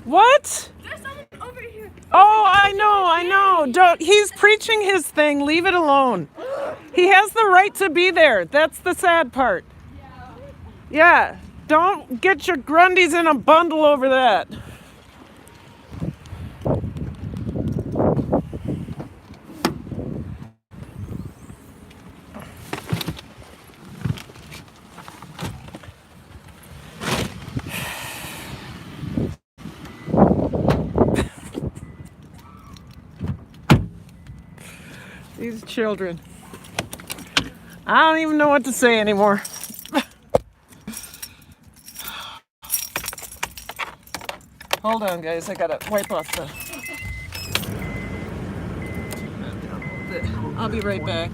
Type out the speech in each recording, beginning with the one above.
What? There's someone over here. Oh, I know. Don't. He's preaching his thing. Leave it alone. He has the right to be there. That's the sad part. Yeah. Don't get your Grundies in a bundle over that. These children. I don't even know what to say anymore. Hold on, guys. I gotta wipe off the. I'll be right back.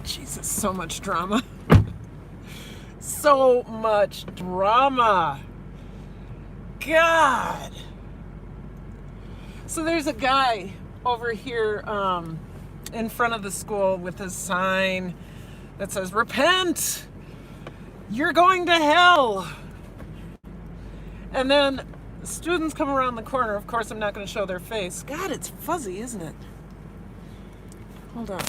Jesus, so much drama. So much drama. God. So there's a guy over here in front of the school with his sign that says, "Repent! You're going to hell!" And then students come around the corner. Of course, I'm not going to show their face. God, it's fuzzy, isn't it? Hold on.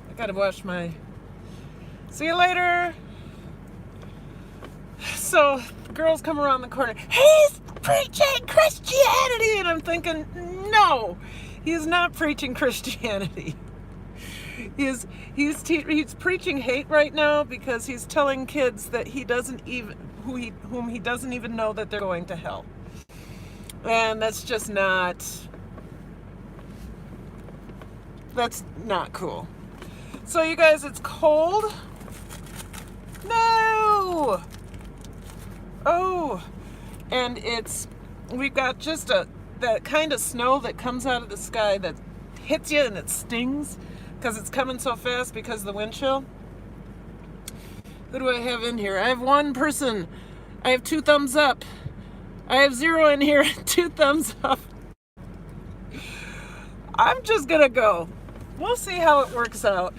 I gotta wash my... See you later. So girls come around the corner. He's preaching Christianity, and I'm thinking, no, he's not preaching Christianity. He's preaching hate right now because he's telling kids that he doesn't even whom he doesn't even know that they're going to hell, and that's not cool. So you guys, it's cold. No. Oh, and we've got just that kind of snow that comes out of the sky that hits you and it stings because it's coming so fast because of the wind chill. Who do I have in here? I have one person. I have 2 thumbs up. I have 0 in here, 2 thumbs up. I'm just gonna go. We'll see how it works out.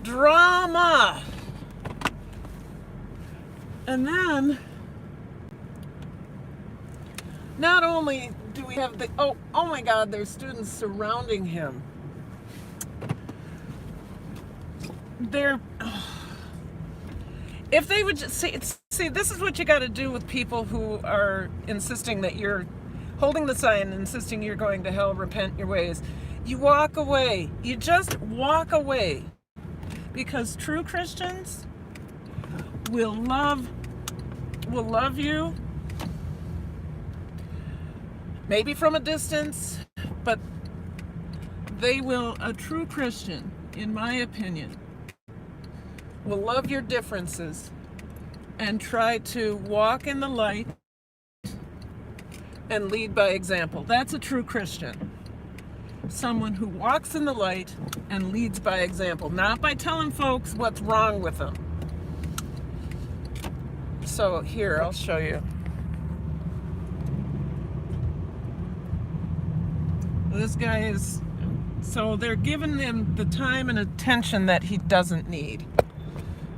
Drama. And then, not only do we have oh my God, there's students surrounding him. If they would just see, this is what you got to do with people who are insisting that you're holding the sign, insisting you're going to hell, repent your ways. You walk away. You just walk away. Because true Christians will love you, maybe from a distance, but a true Christian, in my opinion, will love your differences and try to walk in the light and lead by example. That's a true Christian. Someone who walks in the light and leads by example, not by telling folks what's wrong with them. So here, I'll show you. This guy so they're giving him the time and attention that he doesn't need.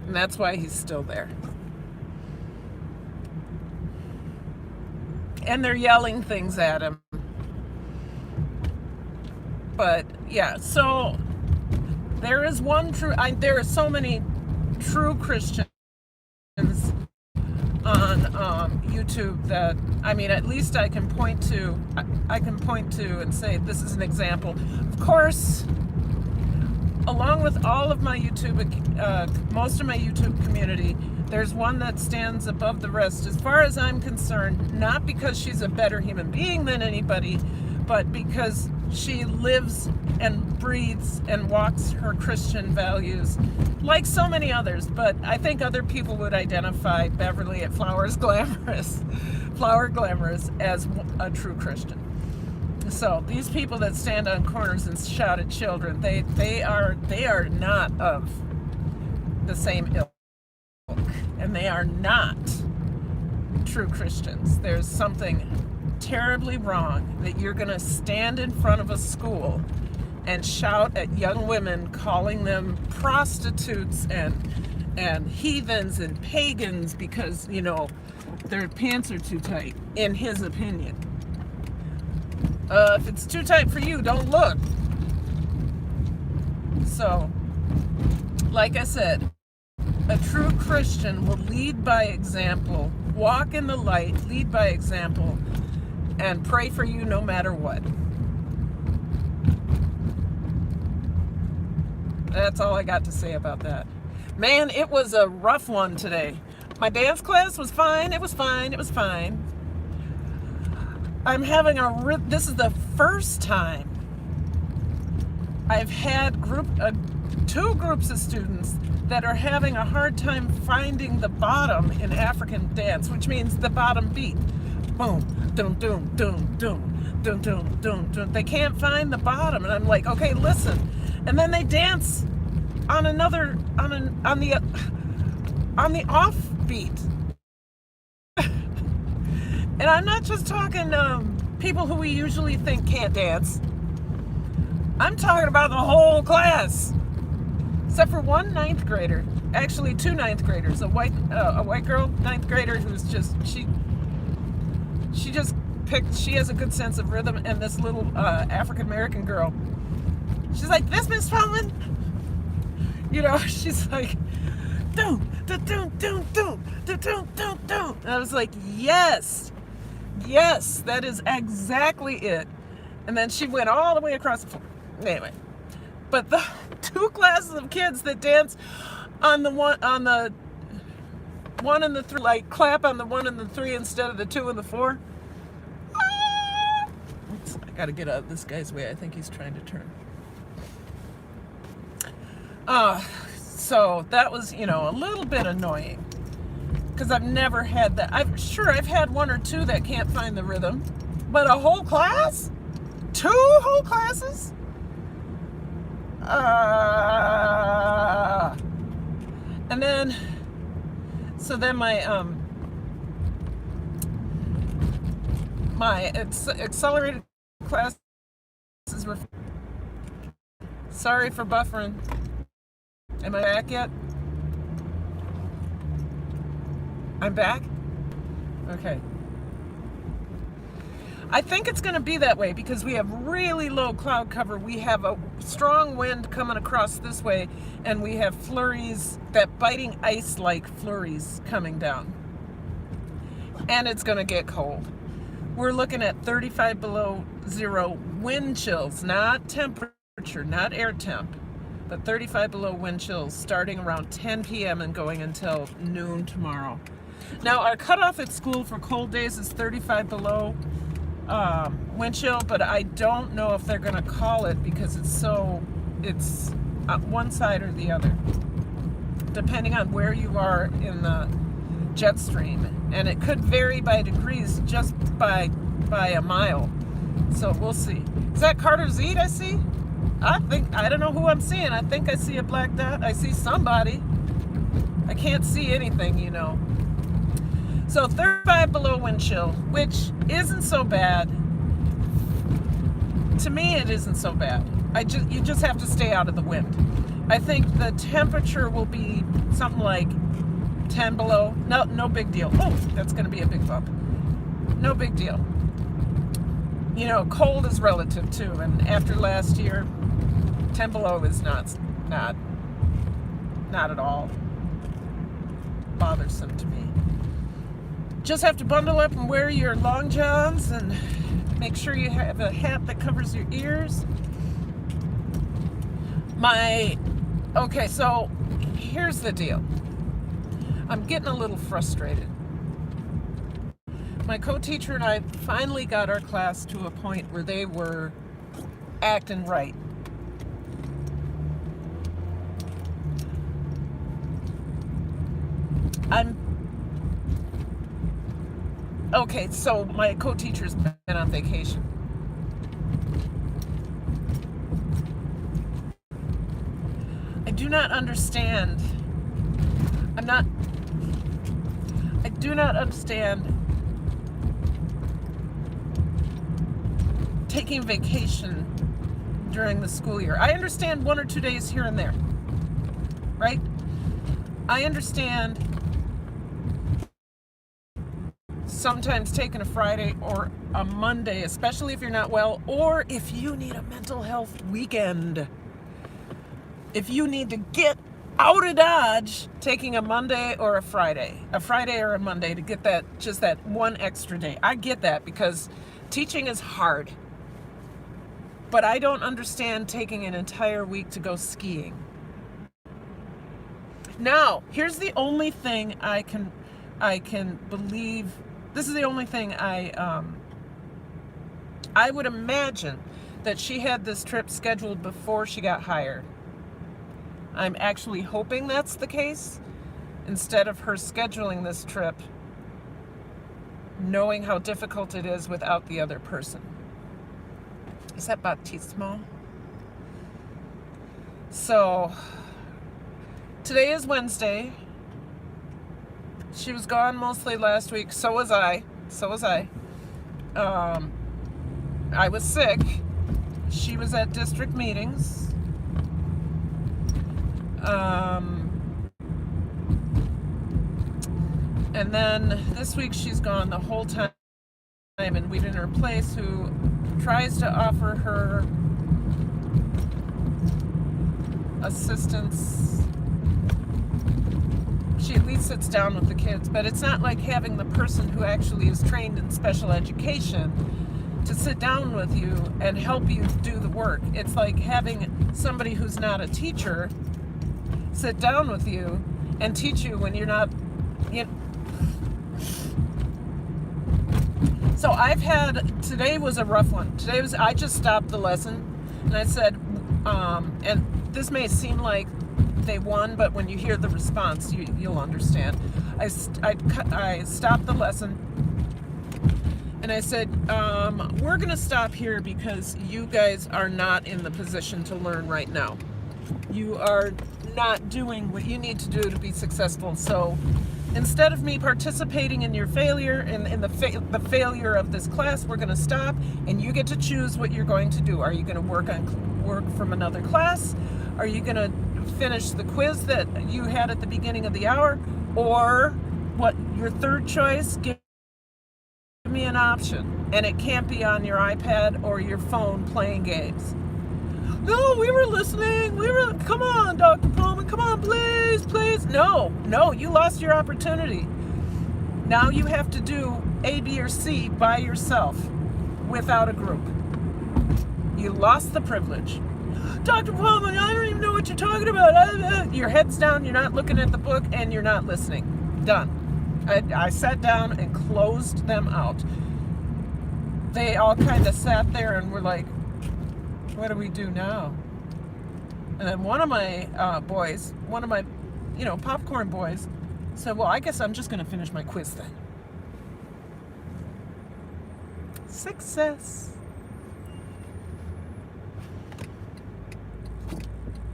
And that's why he's still there. And they're yelling things at him. But yeah, so there is there are so many true Christians on YouTube that, I mean, at least I can point to and say this is an example. Of course, along with all of my YouTube, most of my YouTube community, there's one that stands above the rest as far as I'm concerned, not because she's a better human being than anybody, but because she lives and breathes and walks her Christian values like so many others. But I think other people would identify Beverly at Flower Glamorous as a true Christian. So these people that stand on corners and shout at children, they are not of the same ilk, and they are not true Christians. There's something terribly wrong that you're going to stand in front of a school and shout at young women, calling them prostitutes and heathens and pagans because, you know, their pants are too tight, in his opinion. If it's too tight for you, don't look. So, like I said, a true Christian will lead by example, walk in the light, lead by example, and pray for you no matter what. That's all I got to say about that. Man, it was a rough one today. My dance class was fine. It was fine. I'm having this is the first time I've had two groups of students that are having a hard time finding the bottom in African dance, which means the bottom beat. Boom, dum, dum, dum, dum, dum, dum, dum, dum. They can't find the bottom, and I'm like, okay, listen. And then they dance on the off beat. And I'm not just talking people who we usually think can't dance. I'm talking about the whole class, except for one ninth grader. Actually, two ninth graders. A white girl ninth grader who's just she just picked. She has a good sense of rhythm, and this little African American girl. She's like, "This Miss Feldman," you know. She's like, "Doom, doom, doom, doom, doom, doom, doom, doom." And I was like, "Yes. Yes, that is exactly it." And then she went all the way across the floor. Anyway, but the two classes of kids that dance on the one and the three, like clap on the 1 and the 3 instead of the 2 and the 4. Oops, I gotta get out of this guy's way. I think he's trying to turn. So that was, you know, a little bit annoying. Because I've never had that. I've had one or two that can't find the rhythm, but a whole class? 2 whole classes? And then, so then my accelerated classes were. Sorry for buffering. Am I back yet? I'm back? Okay. I think it's going to be that way because we have really low cloud cover. We have a strong wind coming across this way, and we have flurries, that biting ice-like flurries coming down. And it's going to get cold. We're looking at 35 below zero wind chills, not temperature, not air temp, but 35 below wind chills starting around 10 p.m. and going until noon tomorrow. Now, our cutoff at school for cold days is 35 below wind chill, but I don't know if they're going to call it because it's one side or the other, depending on where you are in the jet stream. And it could vary by degrees just by a mile. So we'll see. Is that Carter Zede I see? I don't know who I'm seeing. I think I see a black dot. I see somebody. I can't see anything, you know. So 35 below wind chill, which isn't so bad. To me, it isn't so bad. You just have to stay out of the wind. I think the temperature will be something like 10 below. No big deal. Oh, that's going to be a big bump. No big deal. You know, cold is relative too, and after last year, 10 below is not at all bothersome to me. Just have to bundle up and wear your long johns and make sure you have a hat that covers your ears. Okay, so here's the deal. I'm getting a little frustrated. My co-teacher and I finally got our class to a point where they were acting right. Okay, so my co-teacher's been on vacation. I do not understand. I do not understand taking vacation during the school year. I understand 1 or 2 days here and there, right? I understand sometimes taking a Friday or a Monday, especially if you're not well, or if you need a mental health weekend. If you need to get out of Dodge, taking a Monday or a Friday or a Monday to get just that one extra day. I get that because teaching is hard. But I don't understand taking an entire week to go skiing. Now, here's the only thing I can believe. This is the only thing I would imagine that she had this trip scheduled before she got hired. I'm actually hoping that's the case, instead of her scheduling this trip knowing how difficult it is without the other person. Is that baptismo? So, today is Wednesday. She was gone mostly last week. So was I. I was sick. She was at district meetings. And then this week she's gone the whole time, and we in her place who tries to offer her assistance. She at least sits down with the kids, but it's not like having the person who actually is trained in special education to sit down with you and help you do the work. It's like having somebody who's not a teacher sit down with you and teach you when you're not, you know. So today was a rough one. I just stopped the lesson and I said, and this may seem like they won, but when you hear the response, you'll understand. I stopped the lesson and I said, we're going to stop here because you guys are not in the position to learn right now. You are not doing what you need to do to be successful. So instead of me participating in your failure, in the failure of this class, we're going to stop and you get to choose what you're going to do. Are you going to work from another class? Are you going to finish the quiz that you had at the beginning of the hour? Or what your third choice? Give me an option. And it can't be on your iPad or your phone playing games. No, we were listening. Come on, Dr. Pullman. Come on, please. No, you lost your opportunity. Now you have to do A, B, or C by yourself without a group. You lost the privilege. Dr. Pullman, I don't even know what you're talking about. Your head's down, you're not looking at the book, and you're not listening. Done. I sat down and closed them out. They all kind of sat there and were like, what do we do now? And then one of my boys, popcorn boys, said, well, I guess I'm just going to finish my quiz then. Success.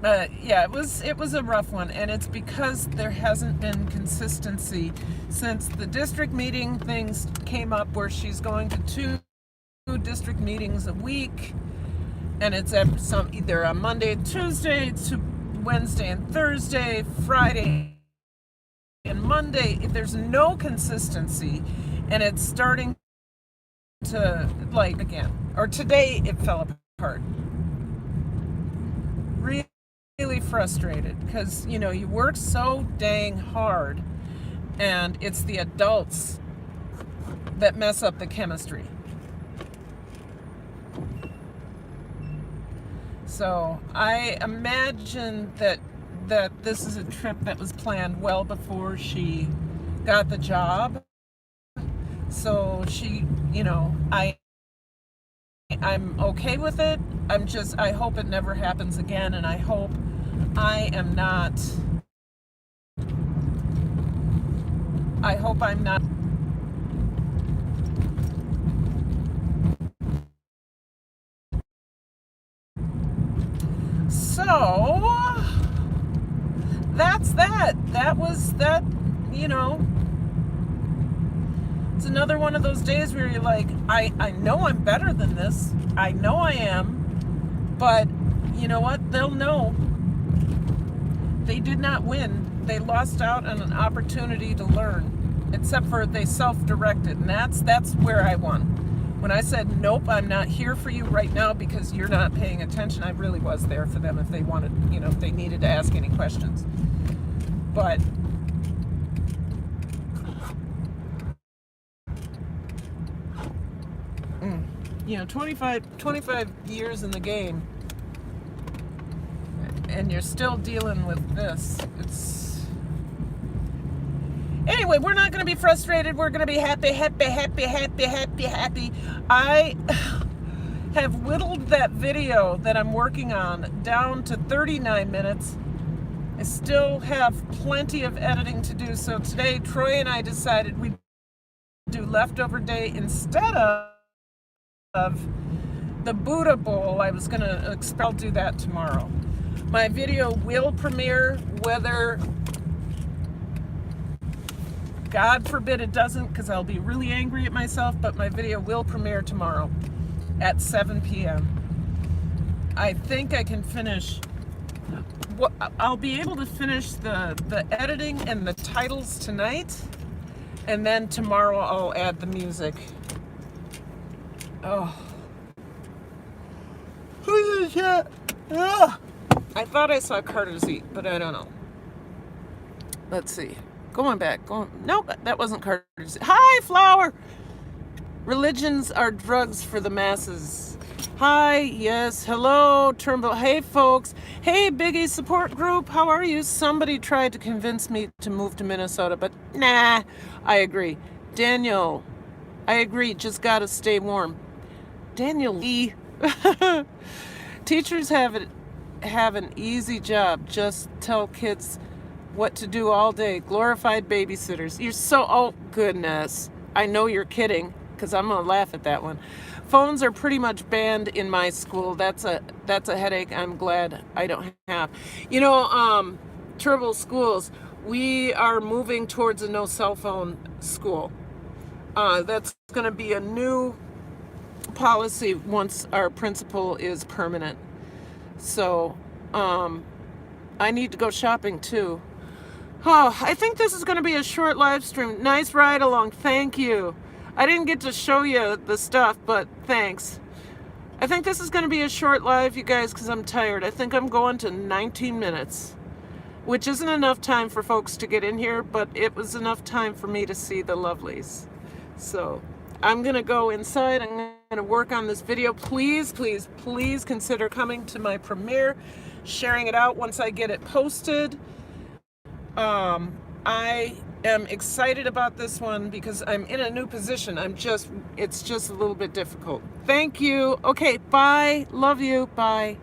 Yeah, it was a rough one, and it's because there hasn't been consistency since the district meeting things came up where she's going to 2 district meetings a week. And it's either on Monday and Tuesday, to Wednesday and Thursday, Friday and Monday. If there's no consistency, and it's starting to again, or today it fell apart. Really frustrated because you work so dang hard, and it's the adults that mess up the chemistry. So I imagine that this is a trip that was planned well before she got the job. So she, I'm okay with it. I hope it never happens again, and I hope I'm not so that's that. That was that, it's another one of those days where you're like, I know I'm better than this. I know I am, but you know what? They'll know. They did not win. They lost out on an opportunity to learn, except for they self-directed, and that's where I won. When I said, nope, I'm not here for you right now because you're not paying attention, I really was there for them if they wanted, if they needed to ask any questions. But 25 years in the game, and you're still dealing with this. Anyway, we're not going to be frustrated. We're going to be happy. I have whittled that video that I'm working on down to 39 minutes. I still have plenty of editing to do. So today, Troy and I decided we'd do leftover day instead of the Buddha Bowl. I'll do that tomorrow. My video will premiere, whether God forbid it doesn't, because I'll be really angry at myself, but my video will premiere tomorrow at 7 p.m. I think I can finish. I'll be able to finish the editing and the titles tonight, and then tomorrow I'll add the music. Oh. Who's that? I thought I saw Carter's Eat, but I don't know. Let's see. Nope, that wasn't Carter's Eat. Hi, Flower! Religions are drugs for the masses. Hi, yes, hello, Turnbull. Hey, folks. Hey, Biggie support group. How are you? Somebody tried to convince me to move to Minnesota, but nah, I agree. Daniel, I agree. Just gotta stay warm. Daniel E. Teachers have an easy job. Just tell kids what to do all day. Glorified babysitters. Oh, goodness. I know you're kidding, because I'm going to laugh at that one. Phones are pretty much banned in my school. That's a headache I'm glad I don't have. Turbo schools, we are moving towards a no cell phone school. That's going to be a new policy once our principal is permanent. So I need to go shopping too. Oh, I think this is going to be a short live stream. Nice ride along. Thank you. I didn't get to show you the stuff, but thanks. I think this is going to be a short live, you guys, because I'm tired. I think I'm going to 19 minutes, which isn't enough time for folks to get in here, but it was enough time for me to see the lovelies. So I'm going to go inside. I'm going to work on this video. Please, please, please consider coming to my premiere, sharing it out once I get it posted. I am excited about this one because I'm in a new position. It's just a little bit difficult. Thank you. Okay, bye. Love you. Bye.